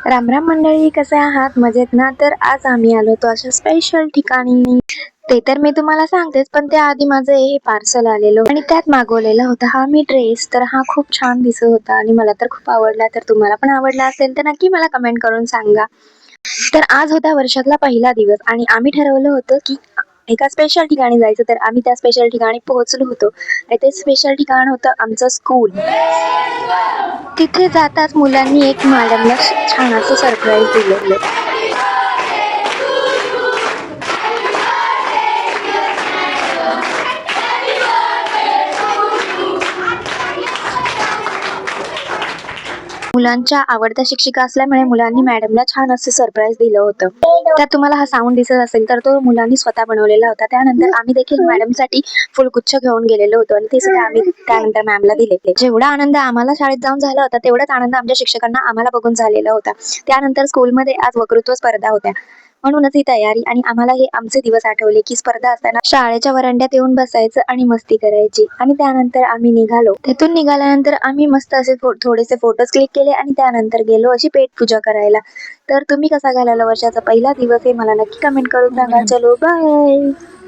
राम राम मंडळी, कसे आहात? मजेत ना? तर आज आम्ही आलो होतो अशा स्पेशल ठिकाणी. ते तर मी तुम्हाला सांगतेच, पण त्याआधी माझं हे पार्सल आलेलं आणि त्यात मागवलेला होता हा मी ड्रेस. तर हा खूप छान दिसत होता आणि मला तर खूप आवडला. तर तुम्हाला पण आवडला असेल तर नक्की मला कमेंट करून सांगा. तर आज होता वर्षातला पहिला दिवस आणि आम्ही ठरवलं होतं की एका स्पेशल ठिकाणी जायचं. तर आम्ही त्या स्पेशल ठिकाणी पोहोचलो होतो आणि ते स्पेशल ठिकाण होतं आमचं स्कूल. तिथे जाताच मुलांनी एक मॅडमला छान असं सरप्राईज दिलेलं. मुलांच्या आवडत्या शिक्षिका असल्यामुळे मुलांनी मॅडमला छान असं सरप्राईज दिलं होतं. त्यात तुम्हाला हा साऊंड दिसत असेल तर तो मुलांनी स्वतः बनवलेला होता. त्यानंतर आम्ही देखील मॅडमसाठी फुलगुच्छ घेऊन गेलेलो होतो आणि ते सुद्धा आम्ही त्यानंतर मॅमला दिले. जेवढा आनंद आम्हाला शाळेत जाऊन झाला होता तेवढाच आनंद आमच्या शिक्षकांना आम्हाला बघून झालेला होता. त्यानंतर स्कूलमध्ये आज वक्तृत्व स्पर्धा होत्या. म्हणूनच ही तयारी आणि आम्हाला हे आमचे दिवस आठवले की स्पर्धा असताना शाळेच्या वरांड्यात येऊन बसायचं आणि मस्ती करायची. आणि त्यानंतर आम्ही निघालो. तिथून निघाल्यानंतर आम्ही मस्त असे थोडेसे फोटोज क्लिक केले आणि त्यानंतर गेलो अशी पेट पूजा करायला. तर तुम्ही कसा घालवला वर्षाचा पहिला दिवस हे मला नक्की कमेंट करून सांगा. चलो बाय.